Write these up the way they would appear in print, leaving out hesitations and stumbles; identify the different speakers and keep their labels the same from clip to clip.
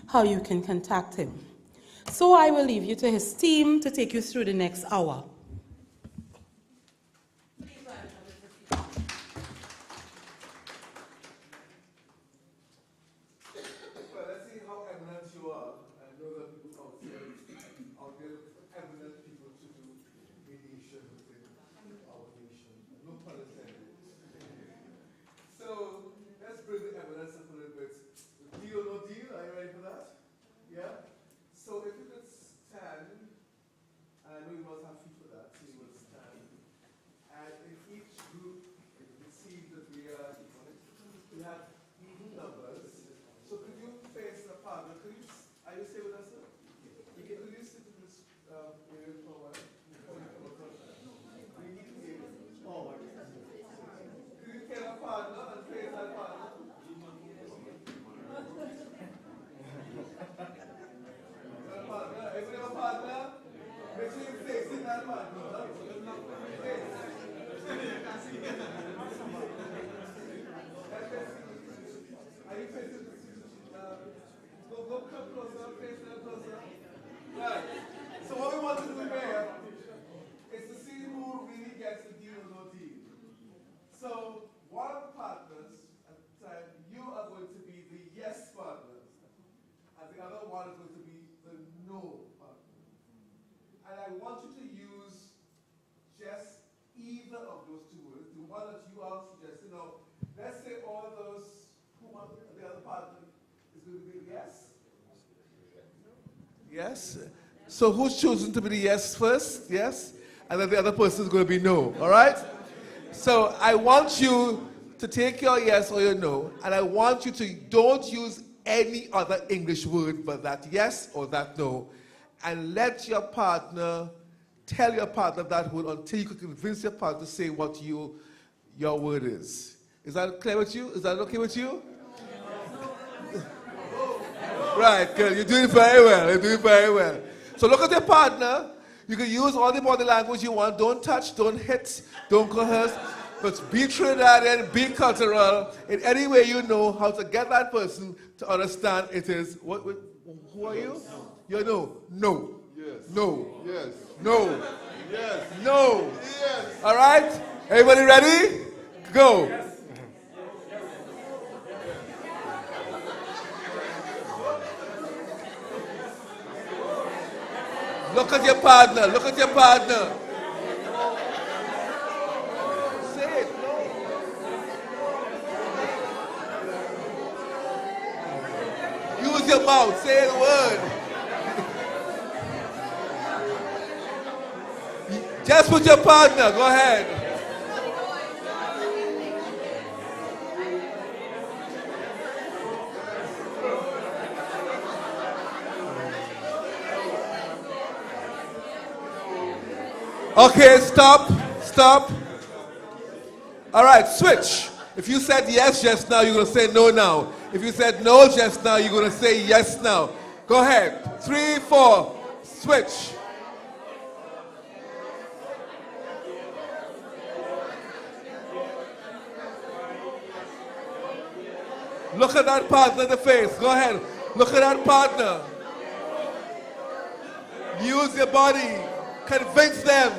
Speaker 1: how you can contact him. So I will leave you to his team to take you through the next hour.
Speaker 2: Yes? So who's choosing to be the yes first? Yes? And then the other person is going to be no. All right? So I want you to take your yes or your no, and I want you to don't use any other English word but that yes or that no, and let your partner tell your partner that word until you can convince your partner to say what your word is. Is that clear with you? Is that okay with you? Right, good. You're doing very well. You're doing very well. So look at your partner. You can use all the body language you want. Don't touch, don't hit, don't coerce. But be Trinidadian, be cultural in any way you know how to get that person to understand it is. Who are you? You know. No.
Speaker 3: Yes.
Speaker 2: No.
Speaker 3: Yes.
Speaker 2: No.
Speaker 3: Yes.
Speaker 2: No.
Speaker 3: Yes.
Speaker 2: All right? Everybody ready? Go. Yes. Look at your partner. Look at your partner. Say it. No. Use your mouth. Say the word. Just with your partner. Go ahead. Okay, stop. Stop. All right, switch. If you said yes just now, you're going to say no now. If you said no just now, you're going to say yes now. Go ahead. 3, 4. Switch. Look at that partner in the face. Go ahead. Look at that partner. Use your body. Convince them.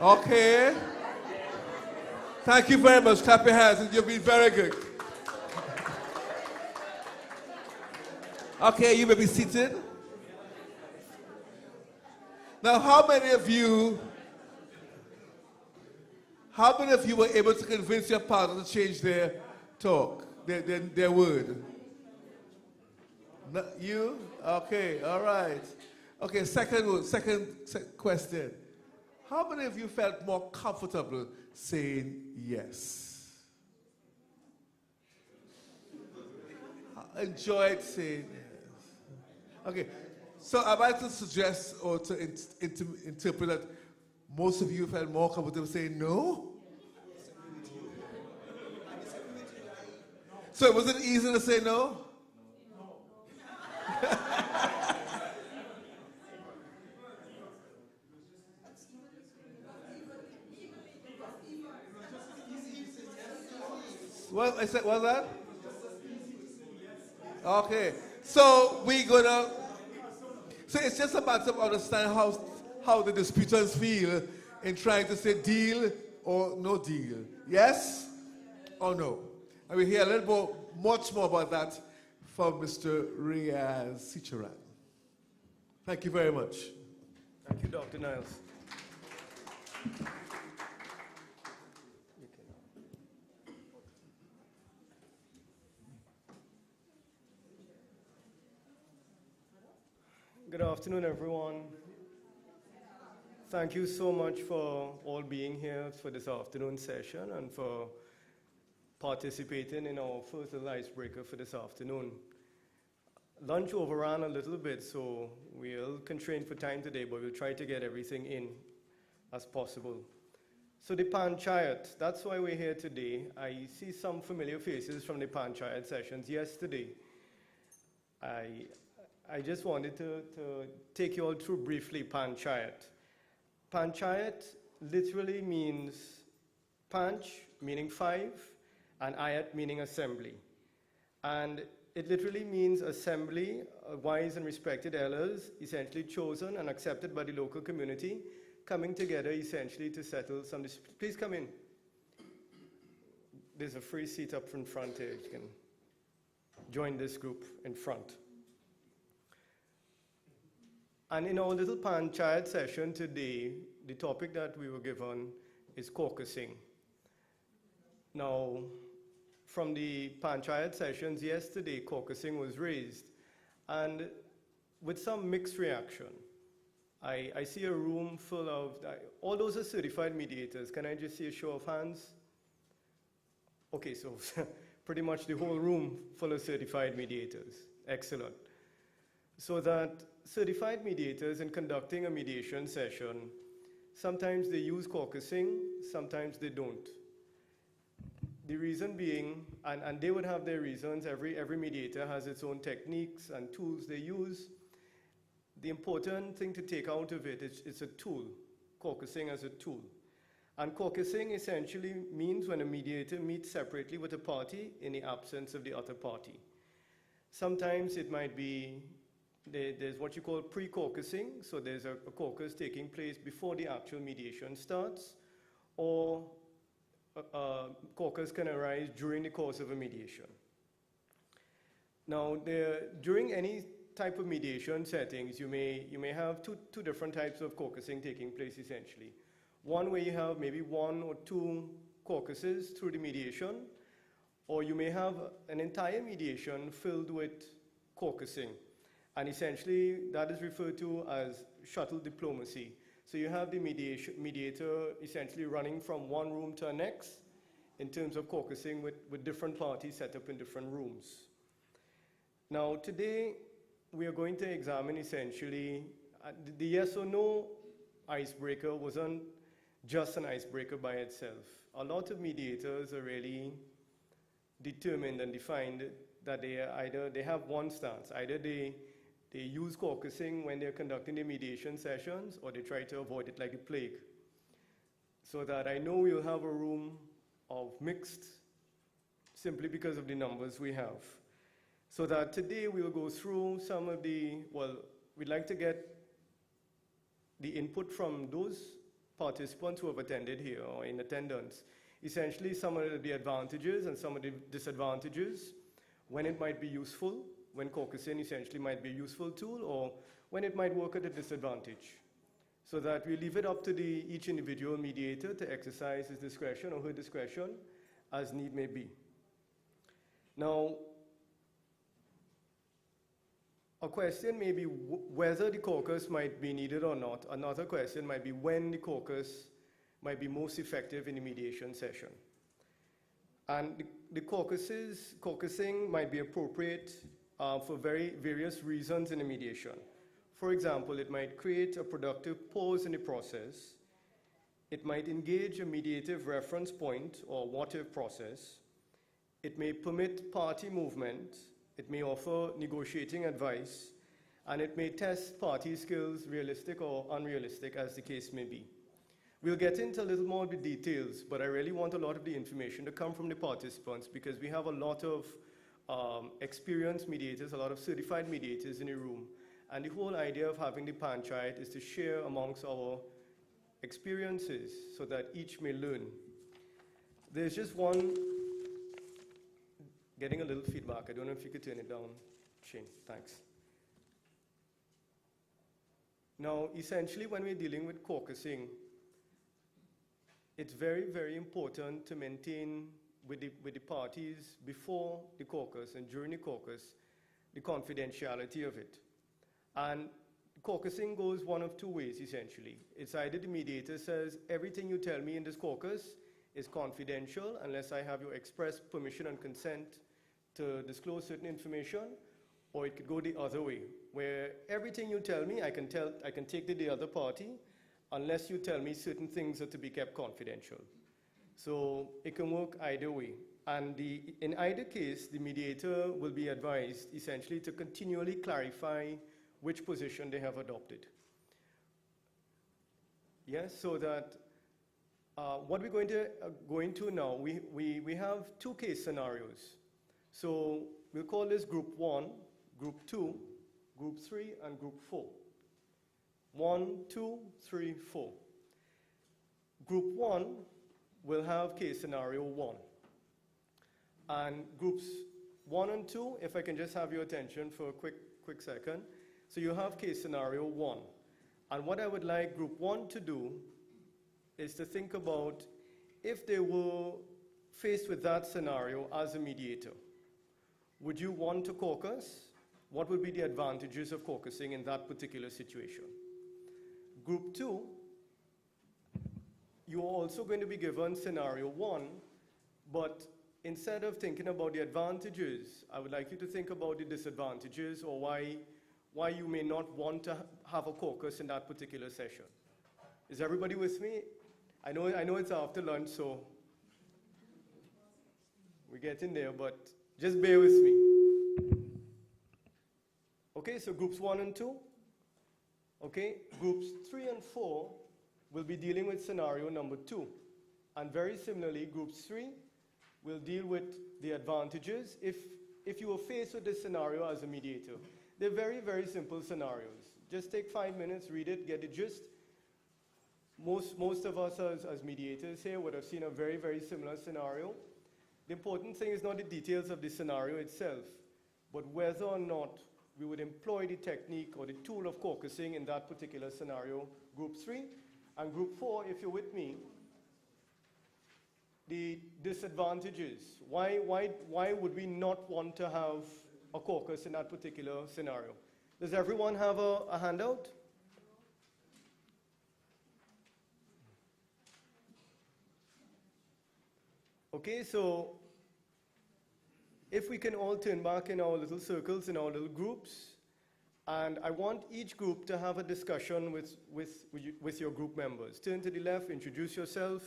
Speaker 2: Okay. Thank you very much. Clap your hands. You've been very good. Okay, you may be seated. Now, how many of you were able to convince your partner to change their talk, their word? No, you? Okay, all right. Okay, second question. How many of you felt more comfortable saying yes? Enjoyed saying yes. Okay, so I'd like to suggest or to interpret that most of you felt more comfortable saying no? So it wasn't easy to say no? I said, what's that? Okay. So we're gonna. So it's just a matter of understanding how the disputants feel in trying to say deal or no deal. Yes or no? And we'll hear a little more, much more about that from Mr. Riaz Sicharan. Thank you very much.
Speaker 3: Thank you, Dr. Niles. Good afternoon, everyone. Thank you so much for all being here for this afternoon session and for participating in our first little icebreaker for this afternoon. Lunch overran a little bit, so we'll constrain for time today, but we'll try to get everything in as possible. So the Panchayat, that's why we're here today. I see some familiar faces from the Panchayat sessions yesterday. I just wanted to take you all through briefly Panchayat. Panchayat literally means Panch, meaning 5, and Ayat, meaning assembly. And it literally means assembly, wise and respected elders, essentially chosen and accepted by the local community, coming together essentially to settle some disputes. Please come in. There's a free seat up in front here. You can join this group in front. And in our little Panchayat session today, the topic that we were given is caucusing. Now, from the Panchayat sessions yesterday, caucusing was raised, and with some mixed reaction. I see a room full of, all those are certified mediators. Can I just see a show of hands? Okay, so pretty much the whole room full of certified mediators. Excellent. So that certified mediators in conducting a mediation session, sometimes they use caucusing, sometimes they don't. The reason being, and they would have their reasons, every mediator has its own techniques and tools they use. The important thing to take out of it is it's a tool, caucusing as a tool. And caucusing essentially means when a mediator meets separately with a party in the absence of the other party. Sometimes it might be, there's what you call pre-caucusing, so there's a caucus taking place before the actual mediation starts, or caucus can arise during the course of a mediation. Now, during any type of mediation settings, you may have two different types of caucusing taking place essentially. One where you have maybe 1 or 2 caucuses through the mediation, or you may have an entire mediation filled with caucusing. And essentially, that is referred to as shuttle diplomacy. So you have the mediator essentially running from one room to the next in terms of caucusing with different parties set up in different rooms. Now, today, we are going to examine essentially, the yes or no icebreaker wasn't just an icebreaker by itself. A lot of mediators are really determined and defined that they have one stance. Either they use caucusing when they're conducting the mediation sessions, or they try to avoid it like the plague. So that I know we'll have a room of mixed, simply because of the numbers we have. So that today we'll go through some of we'd like to get the input from those participants who have attended here or in attendance. Essentially, some of the advantages and some of the disadvantages, when it might be useful, when caucusing essentially might be a useful tool, or when it might work at a disadvantage. So that we leave it up to each individual mediator to exercise his discretion or her discretion as need may be. Now, a question may be whether the caucus might be needed or not. Another question might be when the caucus might be most effective in the mediation session. And the caucusing might be appropriate for various reasons in a mediation. For example, it might create a productive pause in the process. It might engage a mediative reference point or what-if process. It may permit party movement. It may offer negotiating advice. And it may test party skills, realistic or unrealistic, as the case may be. We'll get into a little more of the details, but I really want a lot of the information to come from the participants because we have a lot of experienced mediators, a lot of certified mediators in the room. And the whole idea of having the panchayat is to share amongst our experiences so that each may learn. There's just one, getting a little feedback. I don't know if you could turn it down, Shane. Thanks. Now, essentially, when we're dealing with caucusing, it's very, very important to maintain with the parties before the caucus and during the caucus the confidentiality of it. And caucusing goes one of two ways, essentially. It's either the mediator says, everything you tell me in this caucus is confidential unless I have your express permission and consent to disclose certain information, or it could go the other way, where everything you tell me, I can take to the other party unless you tell me certain things are to be kept confidential. So it can work either way. And in either case, the mediator will be advised essentially to continually clarify which position they have adopted. Yes, so that what we're going to go into now, we have two case scenarios. So we'll call this group 1, group 2, group 3, and group 4. 1, 2, 3, 4. Group 1 will have case scenario 1. And groups 1 and 2, if I can just have your attention for a quick second. So you have case scenario 1. And what I would like group 1 to do is to think about if they were faced with that scenario as a mediator. Would you want to caucus? What would be the advantages of caucusing in that particular situation? Group 2, you are also going to be given scenario 1, but instead of thinking about the advantages, I would like you to think about the disadvantages or why you may not want to have a caucus in that particular session. Is everybody with me? I know it's after lunch, so we're getting there, but just bear with me. Okay, so groups 1 and 2. Okay, groups 3 and 4 will be dealing with scenario number 2. And very similarly, groups 3 will deal with the advantages if you were faced with this scenario as a mediator. They're very, very simple scenarios. Just take 5 minutes, read it, get the gist. Most of us as mediators here would have seen a very, very similar scenario. The important thing is not the details of the scenario itself, but whether or not we would employ the technique or the tool of caucusing in that particular scenario, group 3. And group 4, if you're with me, the disadvantages. Why would we not want to have a caucus in that particular scenario? Does everyone have a handout? Okay, so if we can all turn back in our little circles, in our little groups, and I want each group to have a discussion with your group members. Turn to the left, introduce yourself.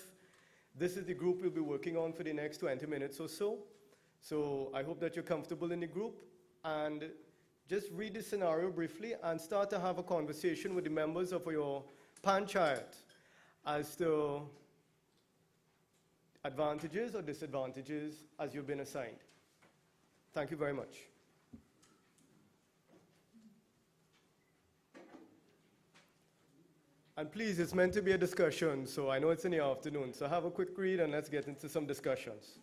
Speaker 3: This is the group we'll be working on for the next 20 minutes or so. So I hope that you're comfortable in the group, and just read the scenario briefly and start to have a conversation with the members of your panchayat as to advantages or disadvantages as you've been assigned. Thank you very much. And please, it's meant to be a discussion, so I know it's in the afternoon, so have a quick read and let's get into some discussions.